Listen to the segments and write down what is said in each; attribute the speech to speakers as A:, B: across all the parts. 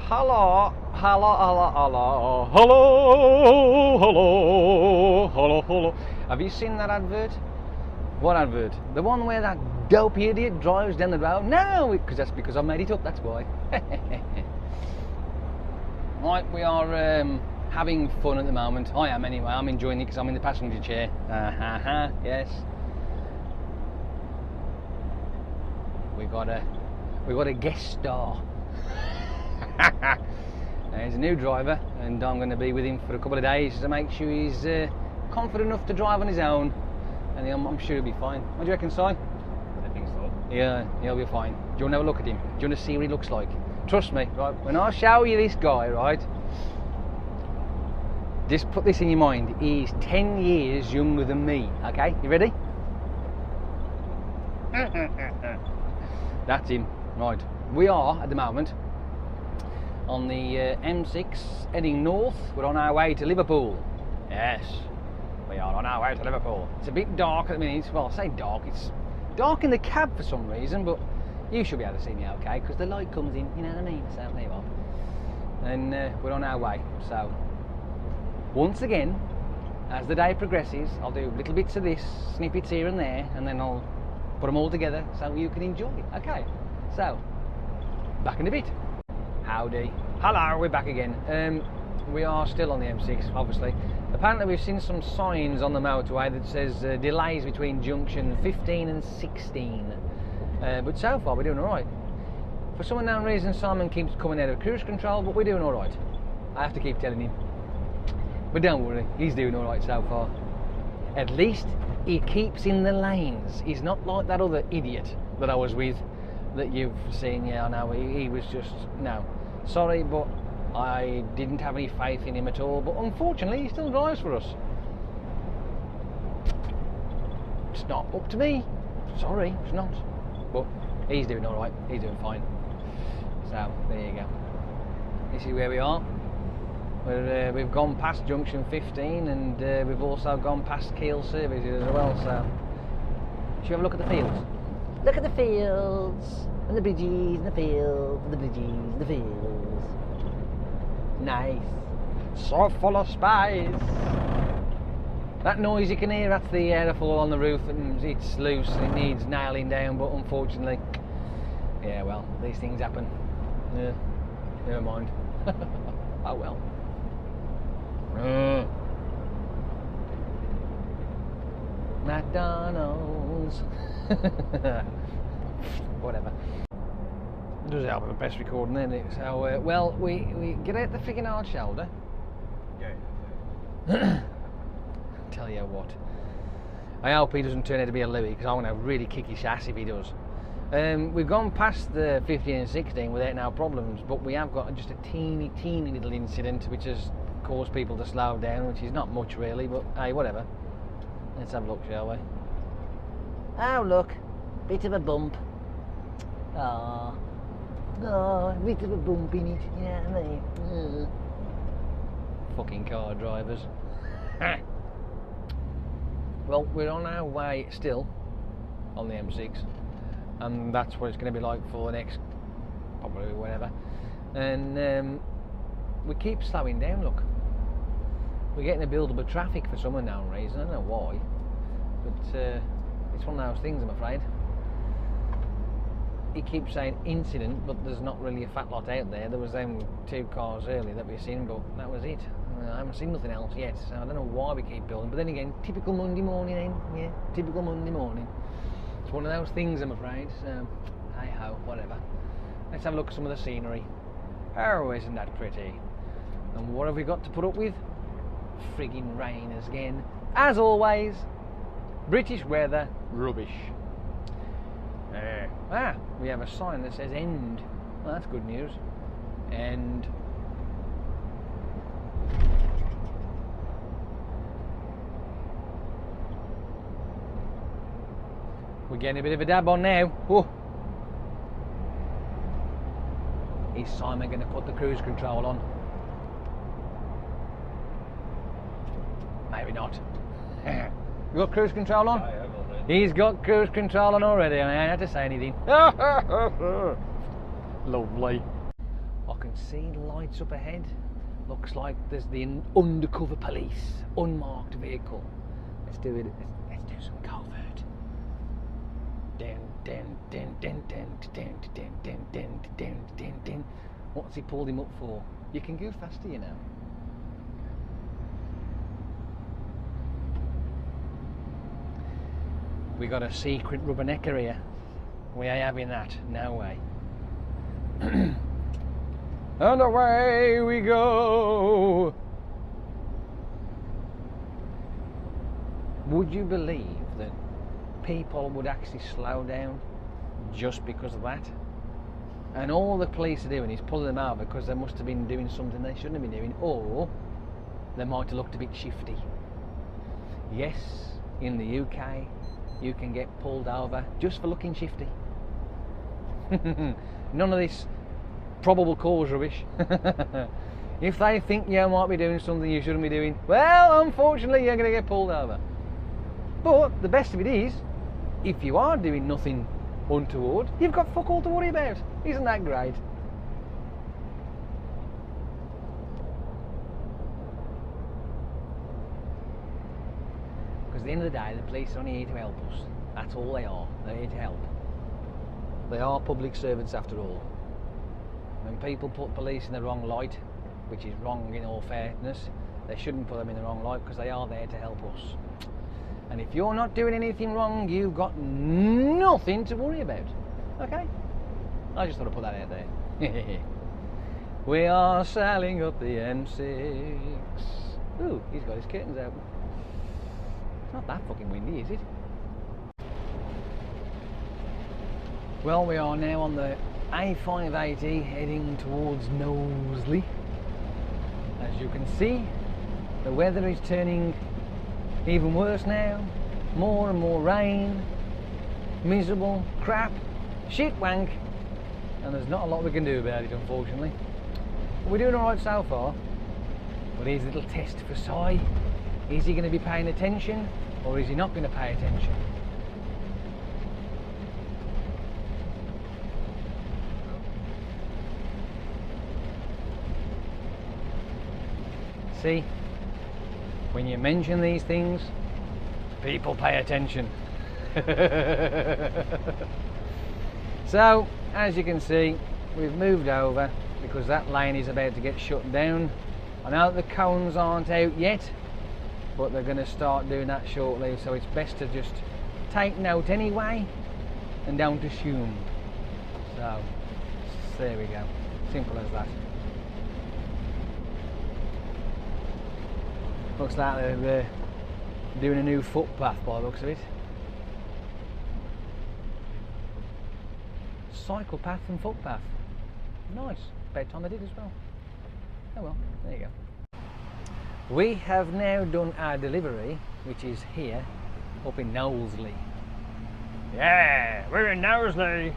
A: Hello, hello, hello, hello, hello, hello, hello, hello. Have you seen that advert? What advert? The one where that dopey idiot drives down the road? No, that's because I made it up, that's why. Right, we are having fun at the moment. I am anyway, I'm enjoying it because I'm in the passenger chair. Yes. We got a guest star. He's a new driver and I'm going to be with him for a couple of days to make sure he's confident enough to drive on his own, and I'm sure he'll be fine. What do you reckon, Si?
B: I think so.
A: Yeah, he'll be fine. Do you want to have a look at him? Do you want to see what he looks like? Trust me, right, when I show you this guy, right, just put this in your mind, he's 10 years younger than me, okay? You ready? That's him. Right, we are at the moment on the M6 heading north. We're on our way to Liverpool. Yes, we are on our way to Liverpool. It's a bit dark at the minute. Well, I say dark, it's dark in the cab for some reason, but you should be able to see me okay because the light comes in, you know what I mean? So there you are. And we're on our way. So once again, as the day progresses, I'll do little bits of this, snippets here and there, and then I'll put them all together so you can enjoy it. Okay, so back in a bit. Howdy. Hello, we're back again. We are still on the M6, obviously. Apparently we've seen some signs on the motorway that says delays between junction 15 and 16. But so far we're doing alright. For some unknown reason Simon keeps coming out of cruise control, but we're doing alright. I have to keep telling him. But don't worry, he's doing alright so far. At least he keeps in the lanes. He's not like that other idiot that I was with that you've seen. Yeah, I know, he was just, no. Sorry, but I didn't have any faith in him at all, but unfortunately he still drives for us. It's not up to me. Sorry, it's not. But he's doing alright, he's doing fine. So, there you go. This is where we are. We've gone past junction 15 and we've also gone past Kiel services as well, so should we have a look at the fields? Look at the fields, and the bridges, and the fields, and the bridges, and the fields. Nice. So full of space. That noise you can hear, that's the airflow on the roof, and it's loose and it needs nailing down, but unfortunately, yeah, well, these things happen. Yeah, never mind. Oh well. McDonald's. Whatever. It does help with the best recording, isn't it? So, well, we get out the friggin' hard shoulder.
B: Yeah.
A: Tell you what. I hope he doesn't turn out to be a Louis, because I want to really kick his ass if he does. We've gone past the 15 and 16 without no problems, but we have got just a teeny little incident which has caused people to slow down, which is not much really, but hey, whatever. Let's have a look, shall we? Oh look, bit of a bump. Oh, bit of a bump in it, you know what I mean? Fucking car drivers. Well, we're on our way still on the M6, and that's what it's going to be like for the next, probably whatever. And we keep slowing down, look. We're getting a build-up of traffic for some unknown reason, I don't know why, but it's one of those things, I'm afraid. He keeps saying incident, but there's not really a fat lot out there. There was them 2 cars earlier that we've seen, but that was it. I haven't seen nothing else yet, so I don't know why we keep building. But then again, typical Monday morning, yeah, typical Monday morning. It's one of those things, I'm afraid, so hey ho, whatever. Let's have a look at some of the scenery. Oh, isn't that pretty? And what have we got to put up with? Friggin' rain again. As always, British weather, rubbish. We have a sign that says end. Well, that's good news. End. We're getting a bit of a dab on now. Oh. Is Simon going to put the cruise control on? Maybe not. You got cruise control on?
B: I have already.
A: He's got cruise control on already. I ain't had to say anything. Lovely. I can can see lights up ahead. Looks like there's the undercover police, unmarked vehicle. Let's do it. Let's do some covert. What's he pulled him up for? You can go faster, you know. We got a secret rubbernecker here. We ain't having that. No way. And away we go. Would you believe that people would actually slow down just because of that? And all the police are doing is pulling them over because they must have been doing something they shouldn't have been doing, or they might have looked a bit shifty. Yes, in the UK, you can get pulled over just for looking shifty. None of this probable cause rubbish. If they think you might be doing something you shouldn't be doing, well, unfortunately, you're going to get pulled over. But the best of it is, if you are doing nothing untoward, you've got fuck all to worry about. Isn't that great? Because at the end of the day, the police are only here to help us. That's all they are. They're here to help. They are public servants after all. When people put police in the wrong light, which is wrong in all fairness, they shouldn't put them in the wrong light because they are there to help us. And if you're not doing anything wrong, you've got nothing to worry about. Okay? I just thought I'd put that out there. We are sailing up the M6. Ooh, he's got his curtains open. It's not that fucking windy, is it? Well, we are now on the A580 heading towards Knowsley. As you can see, the weather is turning even worse now. More and more rain, miserable, crap, shit wank, and there's not a lot we can do about it, unfortunately. But we're doing alright so far. But here's a little test for Si. Is he going to be paying attention, or is he not going to pay attention? See, when you mention these things, people pay attention. So, as you can see, we've moved over because that lane is about to get shut down. I know that the cones aren't out yet, but they're going to start doing that shortly, so it's best to just take note anyway and don't assume. So, there we go. Simple as that. Looks like they're doing a new footpath by the looks of it. Cycle path and footpath. Nice. About time they did as well. Oh well, there you go. We have now done our delivery, which is here, up in Knowsley. Yeah, we're in Knowsley.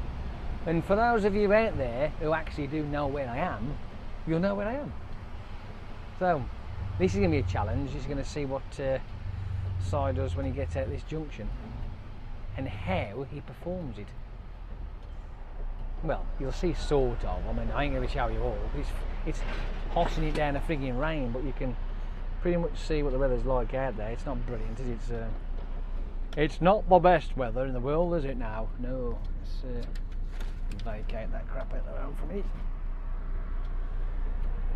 A: And for those of you out there who actually do know where I am, you'll know where I am. So, this is going to be a challenge. He's going to see what Si does when he gets out this junction and how he performs it. Well, you'll see sort of. I mean, I ain't going to show you all. It's hossing it down a frigging rain, but you can pretty much see what the weather's like out there. It's not brilliant, is it? It's not the best weather in the world, is it now? No. Let's vacate that crap out the road from me.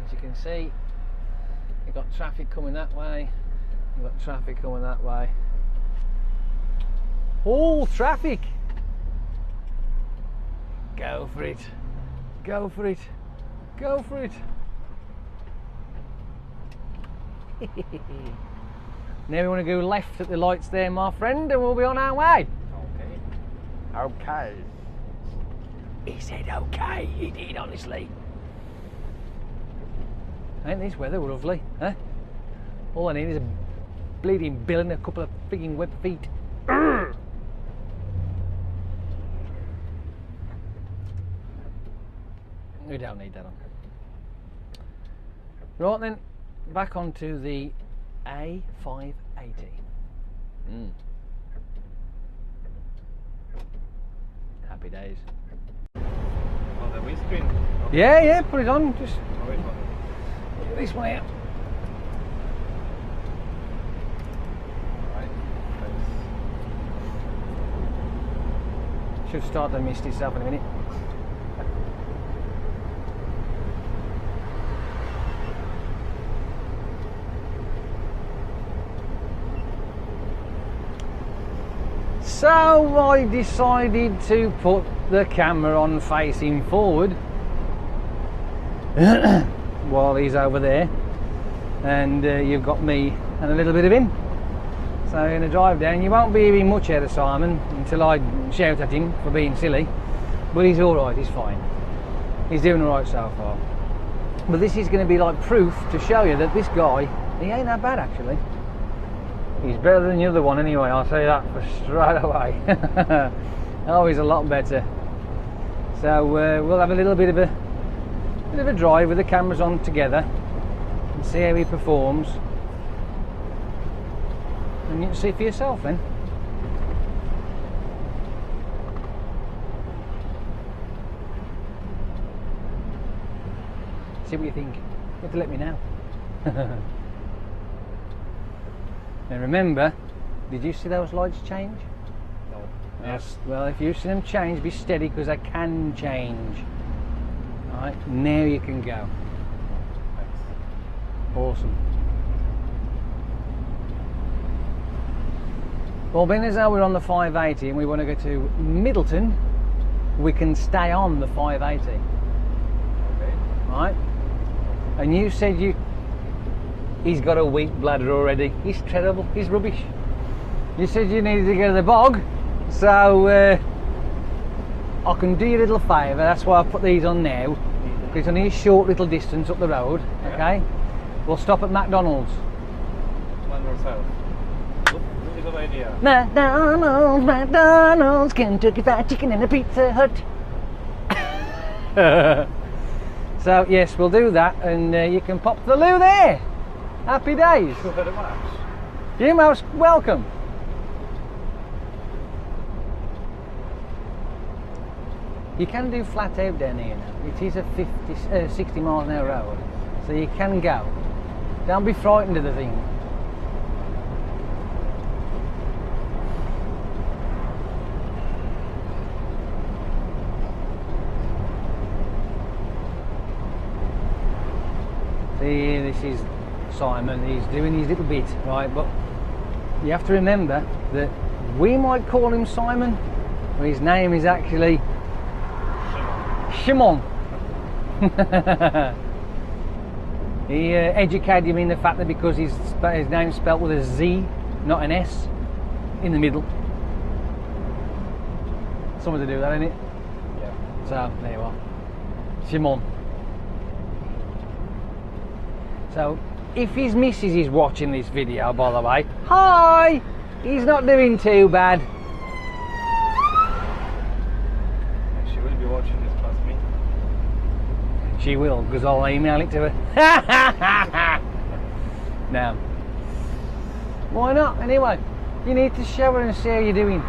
A: As you can see, you've got traffic coming that way, you've got traffic coming that way. All traffic! Go for it, go for it, go for it. Now we want to go left at the lights there, my friend, and we'll be on our way.
B: Okay. Okay.
A: He said okay, he did, honestly. Ain't this weather lovely, huh? All I need is a bleeding bill and a couple of frigging web feet. We don't need that on. Right then, back onto the A580. Happy days.
B: Oh, the windscreen? Okay.
A: Yeah, put it on. Just
B: Oh, wait for it.
A: this one here.
B: Right. Thanks.
A: Should start to mist itself in a minute. So I decided to put the camera on facing forward while he's over there, and you've got me and a little bit of him. So in a drive down, you won't be hearing much out of Simon until I shout at him for being silly, but he's alright, he's fine. He's doing alright so far. But this is going to be like proof to show you that this guy, he ain't that bad actually. He's better than the other one anyway, I'll say that for straight away. Oh, he's a lot better. So we'll have a little bit of a drive with the cameras on together and see how he performs. And you can see for yourself then. See what you think. You have to let me know. And remember, did you see those lights change?
B: No.
A: Yes. Well, if you see them change, be steady because they can change. Alright, now you can go.
B: Thanks.
A: Awesome. Well, being as though we're on the 580 and we want to go to Middleton, we can stay on the 580.
B: Okay.
A: Right? And you said he's got a weak bladder already. He's terrible. He's rubbish. You said you needed to go to the bog, so I can do you a little favour. That's why I put these on now. Because it's only a short little distance up the road.
B: Yeah.
A: Okay. We'll stop at McDonald's.
B: One more south. Really good idea.
A: McDonald's, Kentucky Fried Chicken and a Pizza Hut. So yes, we'll do that, and you can pop to the loo there. Happy days.
B: Thank you very much.
A: You're most welcome. You can do flat out down here now. It is a 60 miles an hour road, so you can go. Don't be frightened of the thing. See, this is Simon, he's doing his little bit, right? But you have to remember that we might call him Simon, but his name is actually Shimon. He educated him in the fact that because his name's spelt with a Z, not an S, in the middle. Someone to do that, innit?
B: Yeah.
A: So, there you are. Shimon. So, if his missus is watching this video, by the way, hi! He's not doing too bad.
B: She will be watching this plus me.
A: She will, because I'll email it to her. No. Why not? Anyway, you need to show her and see how you're doing.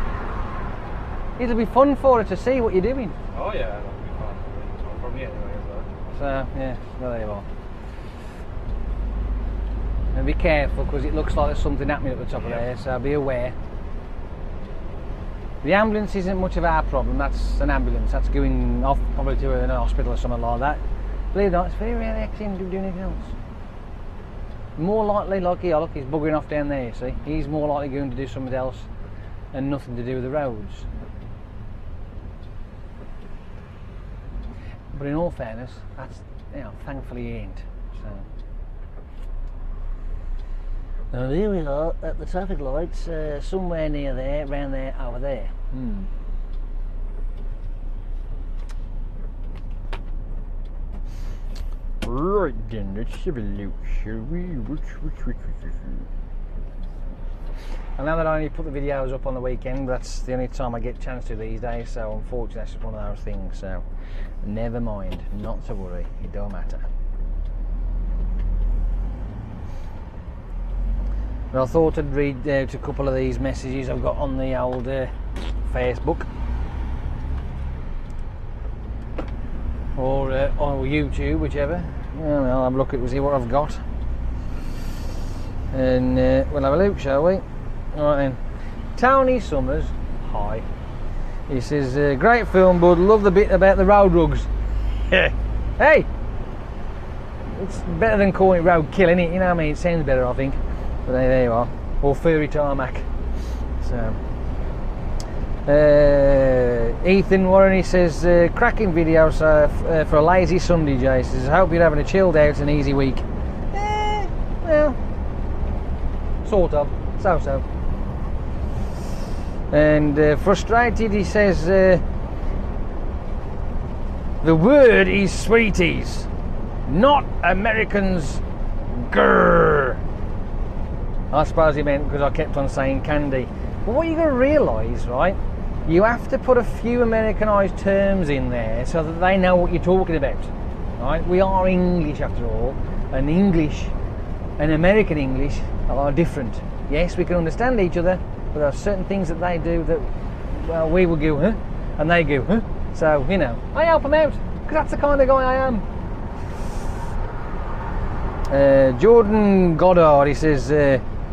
A: It'll be fun for her to see what you're doing.
B: Oh yeah, that'll be fun. For me anyway as well.
A: So, yeah, well, there you are. And be careful, because it looks like there's something happening at the top of there, so be aware. The ambulance isn't much of our problem. That's an ambulance. That's going off probably to a hospital or something like that. Believe it or not, it's very rare they actually do anything else. More likely, like here, look, he's buggering off down there, you see. He's more likely going to do something else and nothing to do with the roads. But in all fairness, that's, you know, thankfully he ain't. So. Now here we are at the traffic lights, somewhere near there, round there, over there.
B: Right then, let's have a look, shall we?
A: I know that I only put the videos up on the weekend, but that's the only time I get a chance to these days, so unfortunately that's just one of those things, so never mind, not to worry, it don't matter. But I thought I'd read out a couple of these messages I've got on the old Facebook. or YouTube, whichever. Well, I'll have a look at see what I've got, and we'll have a look, shall we? Alright then. Tony Summers, hi. He says, great film, bud, love the bit about the road rugs. Hey! It's better than calling it roadkill, innit? You know what I mean? It sounds better, I think. But there you are. Or furry tarmac. So, Ethan Warren, he says, cracking video for a lazy Sunday, Jay. He says, I hope you're having a chilled out and easy week. Well, sort of. So. And frustrated, he says, the word is sweeties, not Americans. Grrr. I suppose he meant because I kept on saying candy. But what you've got to realise, right, you have to put a few Americanised terms in there so that they know what you're talking about. Right? We are English after all, and English and American English are different. Yes, we can understand each other, but there are certain things that they do that, well, we will go, huh? And they go, huh? So, you know, I help them out, because that's the kind of guy I am. Jordan Goddard, he says,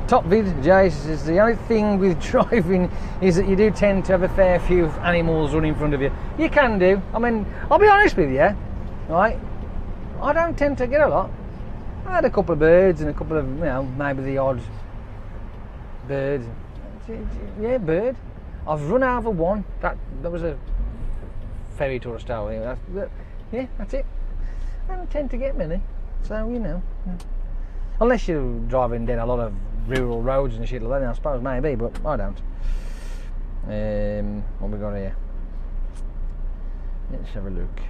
A: top vid, Jay, says, the only thing with driving is that you do tend to have a fair few animals running in front of you. You can do. I mean, I'll be honest with you, right? I don't tend to get a lot. I had a couple of birds and a couple of, you know, maybe the odd bird. Yeah, bird. I've run over one. That was a ferry tourist style. Yeah, that's it. I don't tend to get many. So, you know. Unless you're driving down a lot of rural roads and shit like that, I suppose maybe, but I don't. What we got here? Let's have a look.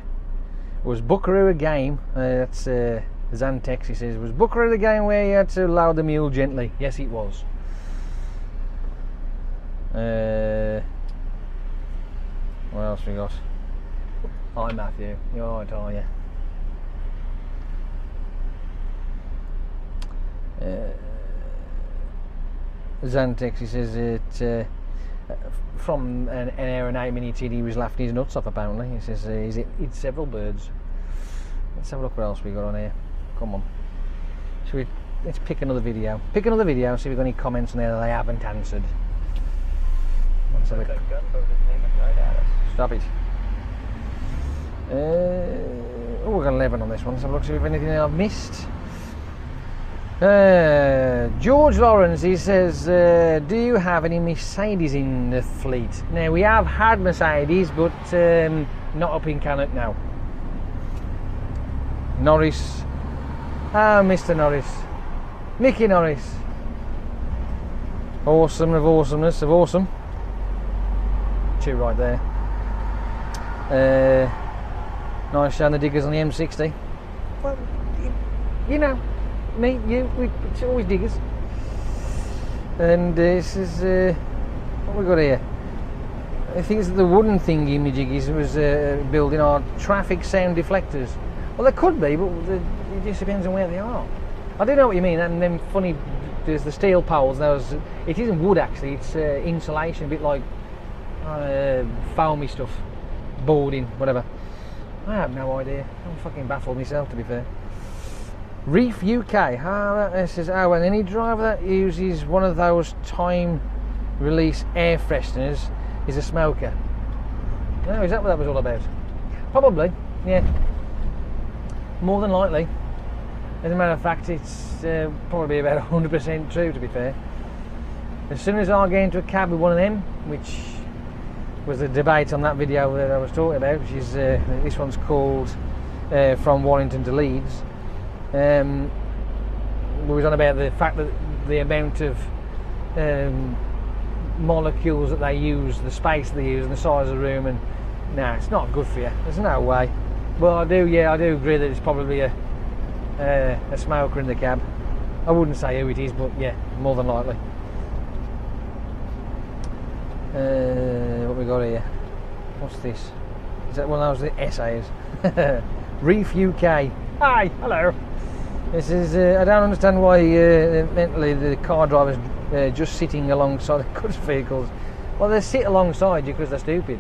A: Was Buckaroo a game? That's Zantex, he says. Was Buckaroo the game where you had to load the mule gently? Yes, it was. What else we got? Hi Matthew, you alright, are you? Zantex, he says it from an hour and 8 minutes in, he was laughing his nuts off apparently. He says he's eaten several birds. Let's have a look what else we got on here. Come on. Let's pick another video. Pick another video, see if we've got any comments on there that I haven't answered. Let's have a stop it. Oh, we've got 11 on this one, so look, see if anything I've missed. George Lawrence, he says, do you have any Mercedes in the fleet? Now, we have had Mercedes, but not up in Cannock now. Norris. Ah, Mr. Norris. Mickey Norris. Awesome of awesomeness of awesome. Two right there. Nice showing the diggers on the M60. Well, you know, me, you, it's always diggers. And this is what we got here. I think it's the wooden thingy jiggies was building our traffic sound deflectors. Well, there could be, but it just depends on where they are. I do know what you mean. And then funny, there's the steel poles. It isn't wood actually. It's insulation, a bit like foamy stuff, boarding, whatever. I have no idea. I'm fucking baffled myself, to be fair. Reef UK. It says, and any driver that uses one of those time release air fresheners is a smoker. No, is that what that was all about? Probably, yeah. More than likely. As a matter of fact, it's probably about 100% true, to be fair. As soon as I get into a cab with one of them, which was the debate on that video that I was talking about, which is this one's called From Warrington to Leeds. We was on about the fact that the amount of molecules that they use, the space they use, and the size of the room, and nah, it's not good for you. There's no way. But I do agree that it's probably a smoker in the cab. I wouldn't say who it is, but yeah, more than likely. What we got here? What's this? Is that one of those essays? Reef UK. Hi, hello. This is. I don't understand why mentally the car drivers just sitting alongside the goods vehicles. Well, they sit alongside you because they're stupid.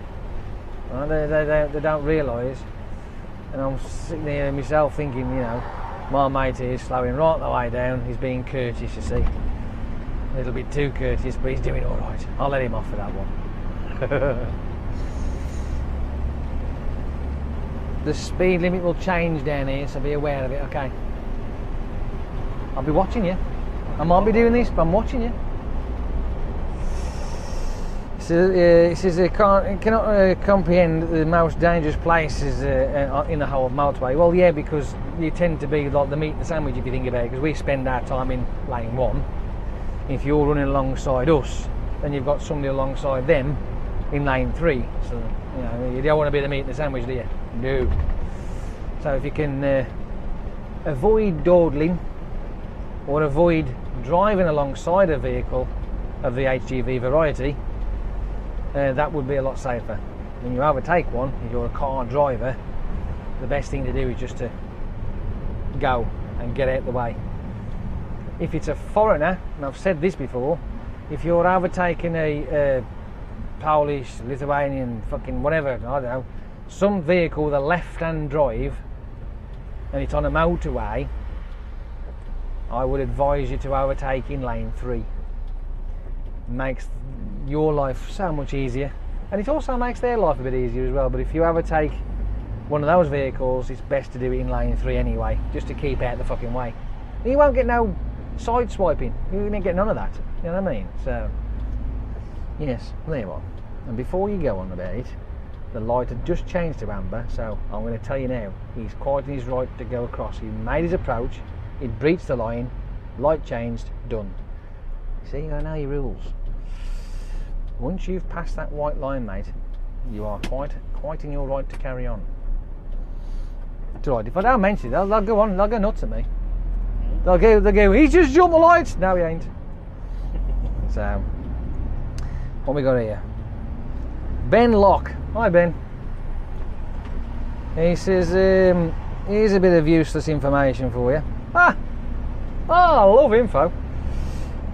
A: They don't realise and I'm sitting there myself thinking, you know, my mate here is slowing right the way down. He's being courteous, you see. A little bit too courteous, but he's doing all right. I'll let him off for that one. The speed limit will change down here, so be aware of it, okay? I'll be watching you. I might be doing this, but I'm watching you. It says it cannot comprehend the most dangerous places in the whole of motorway. Well, yeah, because you tend to be like the meat and the sandwich if you think about it, because we spend our time in lane 1. If you're running alongside us, then you've got somebody alongside them in lane 3. So, you know, you don't want to be the meat and the sandwich, do you? No. So if you can avoid dawdling or avoid driving alongside a vehicle of the HGV variety, that would be a lot safer. When you overtake one, if you're a car driver, the best thing to do is just to go and get out of the way. If it's a foreigner, and I've said this before, if you're overtaking a Polish, Lithuanian, fucking whatever, I don't know, some vehicle with a left-hand drive, and it's on a motorway, I would advise you to overtake in lane 3. It makes your life so much easier, and it also makes their life a bit easier as well. But if you overtake one of those vehicles, it's best to do it in lane 3 anyway, just to keep out the fucking way. You won't get no side swiping, you won't get none of that, you know what I mean? So yes, there you are. And before you go on about it, the light had just changed to amber, so I'm going to tell you now, he's quite in his right to go across. He made his approach, he breached the line, light changed, done. See, you know your rules. Once you've passed that white line, mate, you are quite in your right to carry on. It's alright, if I don't mention it, they'll go on, they'll go nuts at me. They'll go, he's just jumped the lights! No, he ain't. So, what we got here? Ben Locke. Hi, Ben. He says, here's a bit of useless information for you. I love info.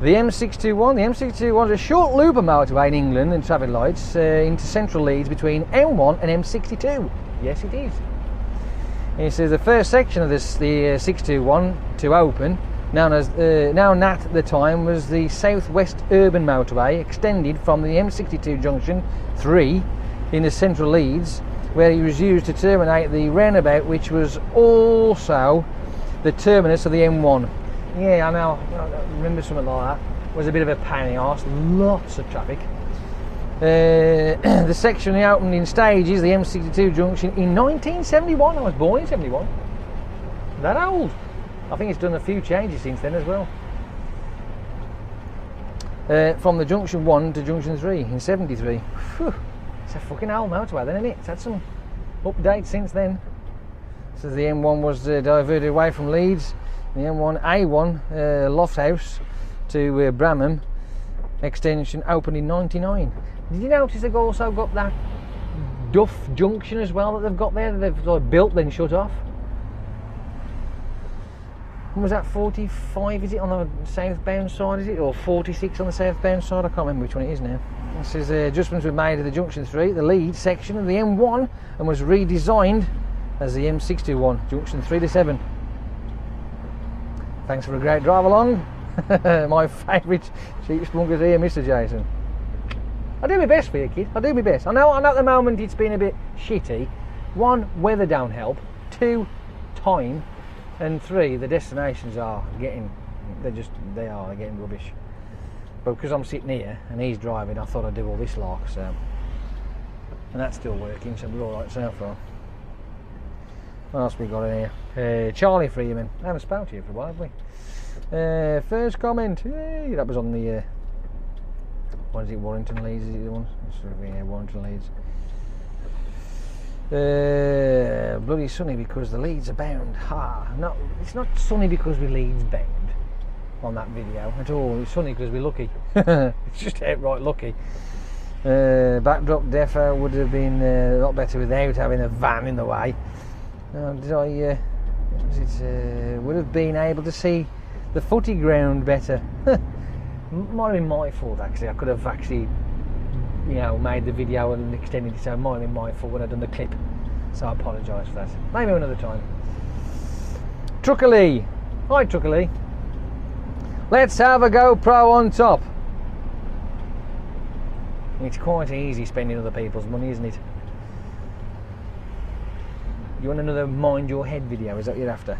A: The M621. The M621 is a short looper motorway in England and traffic lights into central Leeds between M1 and M62. Yes, it is. He says the first section of this, the 621 to open, known at the time was the Southwest Urban Motorway, extended from the M62 junction 3 in the central Leeds, where it was used to terminate the roundabout, which was also the terminus of the M1. Yeah, I know. I remember something like that. It was a bit of a pain in the arse. Lots of traffic. The section opened in stages, the M62 junction, in 1971. I was born in 71. That old. I think it's done a few changes since then as well. From the junction 1 to junction 3 in 73. Whew. It's a fucking old motorway then, isn't it? It's had some updates since then. So the M1 was diverted away from Leeds. The M1A1 Lofthouse to Bramham extension opened in 99. Did you notice they've also got that Duff junction as well that they've got there, that they've sort of built then shut off? What was that, 45 is it on the southbound side, is it? Or 46 on the southbound side? I can't remember which one it is now. It says adjustments were made to the junction 3, the lead section of the M1, and was redesigned as the M621, junction 3 to 7. Thanks for a great drive along. My favourite cheap spunkers here, Mr. Jason. I do my best for you, kid. I do my best. I know at the moment it's been a bit shitty. 1, weather don't help. 2, time. And 3, the destinations are getting, they're getting rubbish. But because I'm sitting here and he's driving, I thought I'd do all this lark, so. And that's still working, so we're alright so far. What else we got in here? Charlie Freeman. I haven't spoken to you for a while, have we? First comment. Yay, that was on the, what is it, Warrington Leeds, is it the one? Yeah, Warrington Leeds. Bloody sunny because the Leeds are bound. No, it's not sunny because we're Leeds bound on that video at all. It's sunny because we're lucky. It's just outright lucky. Backdrop defo would have been a lot better without having a van in the way. Would have been able to see the footy ground better. Might have been my fault actually. I could have actually, made the video and extended it, so it might have been my fault when I done the clip. So I apologise for that. Maybe another time. Trucker Lee. Hi, Trucker Lee. Let's have a GoPro on top. It's quite easy spending other people's money, isn't it? You want another mind your head video? Is that what you're after?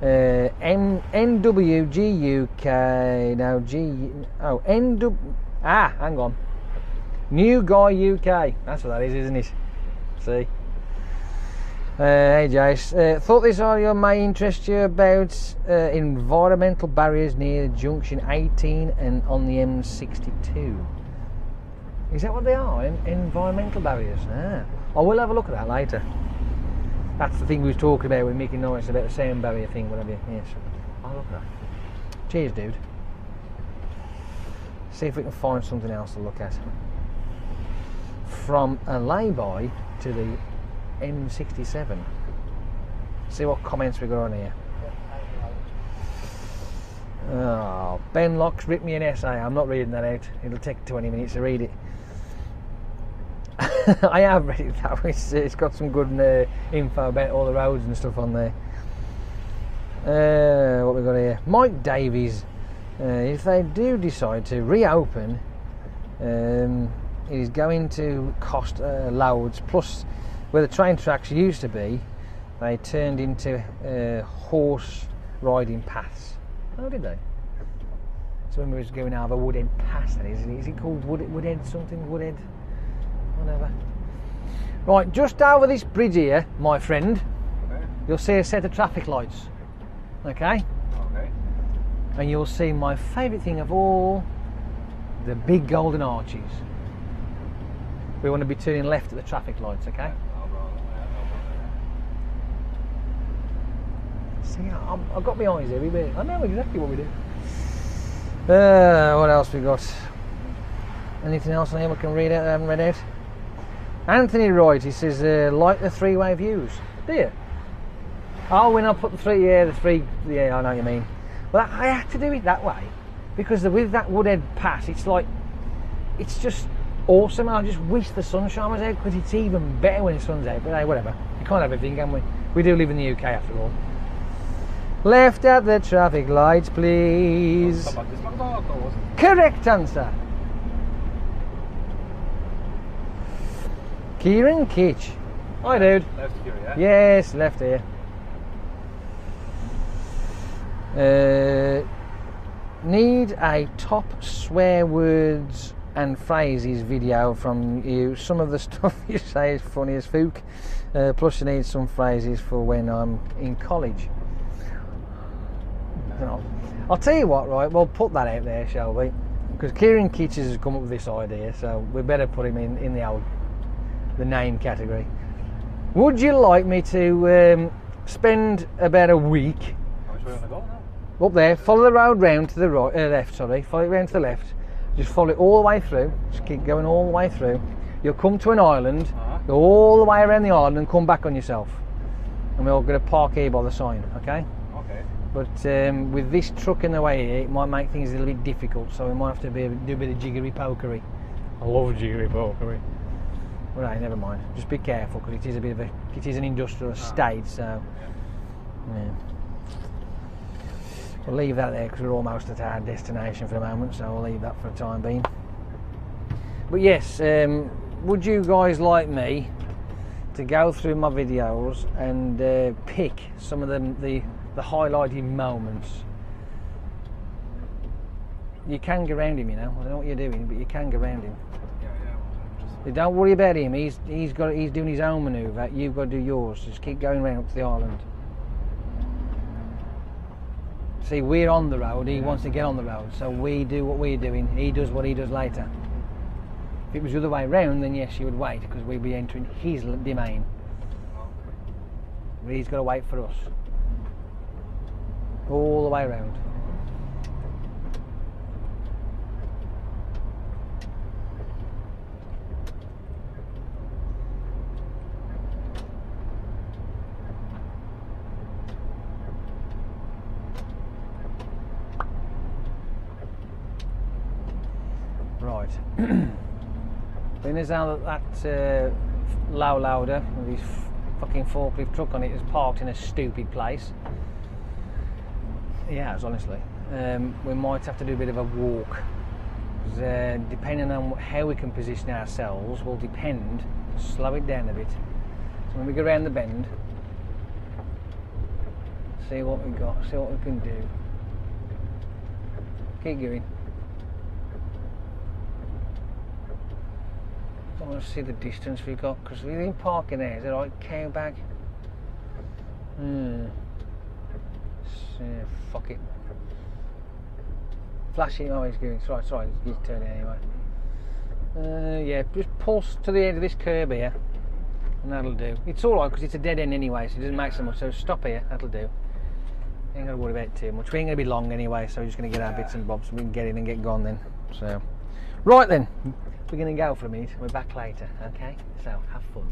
A: NWGUK. No, G. Oh, NW. Ah, hang on. New Guy UK. That's what that is, isn't it? See. Hey Jace, thought this audio may interest you about environmental barriers near junction 18 and on the M62. Is that what they are? Environmental barriers? Ah. I will have a look at that later. That's the thing we was talking about with Mickey Norris about the sound barrier thing, whatever. Yes, I'll look at that. Cheers, dude. See if we can find something else to look at. From a lay-by to the M67. See what comments we got on here. Oh, Ben Locke's written me an essay. I'm not reading that out. It'll take 20 minutes to read it. I have read it though. It's got some good info about all the roads and stuff on there. What we got here? Mike Davies. If they do decide to reopen, it is going to cost loads. Plus, where the train tracks used to be, they turned into horse riding paths. Oh, did they? So when we was going over Woodhead Pass, then is it called Woodhead something? Woodhead, whatever. Right, just over this bridge here, my friend, you'll see a set of traffic lights. Okay.
B: Okay.
A: And you'll see my favourite thing of all, the big golden arches. We want to be turning left at the traffic lights, okay? See, I've got my eyes everywhere. I know exactly what we do. What else we got? Anything else on here we can read out that I haven't read out? Anthony Wright, he says, like the three-way views. Do you? Oh, when I put the three, yeah, I know what you mean. Well, I had to do it that way because with that Woodhead Pass, it's like, it's just awesome. I just wish the sunshine was out because it's even better when the sun's out. But hey, whatever. You can't have everything, can we? We do live in the UK after all. Left at the traffic lights, please. Correct answer. Kieran Kitch. Hi, dude.
B: Left here, yeah?
A: Yes, left here. Need a top swear words and phrases video from you. Some of the stuff you say is funny as fook. Plus you need some phrases for when I'm in college. I'll tell you what, right, we'll put that out there, shall we? Because Kieran Kitches has come up with this idea, so we better put him in the name category. Would you like me to spend about a week
B: Which way you want to go now?
A: up there, follow the road round to the right, left, sorry, follow it round to the left, just follow it all the way through, just keep going all the way through. You'll come to an island, go all the way around the island and come back on yourself. And we're going to park here by the sign, okay?
B: Okay.
A: But with this truck in the way here, it might make things a little bit difficult, so we might have to do a bit of jiggery-pokery. I love jiggery-pokery. Well, hey, never mind. Just be careful because it is an industrial estate, so yeah. We'll leave that there because we're almost at our destination for the moment, so we'll leave that for the time being. But yes, would you guys like me to go through my videos and pick some of the highlighted moments? You can go around him, you know. I don't know what you're doing, but you can go around him. Don't worry about him. He's doing his own manoeuvre. You've got to do yours. Just keep going round up to the island. See, we're on the road. He wants to get on the road, so we do what we're doing. He does what he does later. If it was the other way round, then yes, you would wait because we'd be entering his domain. But he's got to wait for us. All the way around. Right. Then there's now that low loader with his fucking forklift truck on it has parked in a stupid place. He has, honestly. We might have to do a bit of a walk. Depending on how we can position ourselves will depend. Slow it down a bit. So when we go around the bend, see what we got, see what we can do. Keep going. I want to see the distance we've got, because we've been parking there. Is it right, cow bag? Fuck it. Flashing, oh he's going, sorry, he's turning anyway. Yeah, just pulse to the end of this curb here, and that'll do. It's alright because it's a dead end anyway, so it doesn't make so much, so stop here, that'll do. Ain't gonna worry about it too much. We ain't gonna be long anyway, so we're just gonna get our bits and bobs, we can get in and get gone then. So, right then, we're gonna go for a minute, we're back later, okay? So, have fun.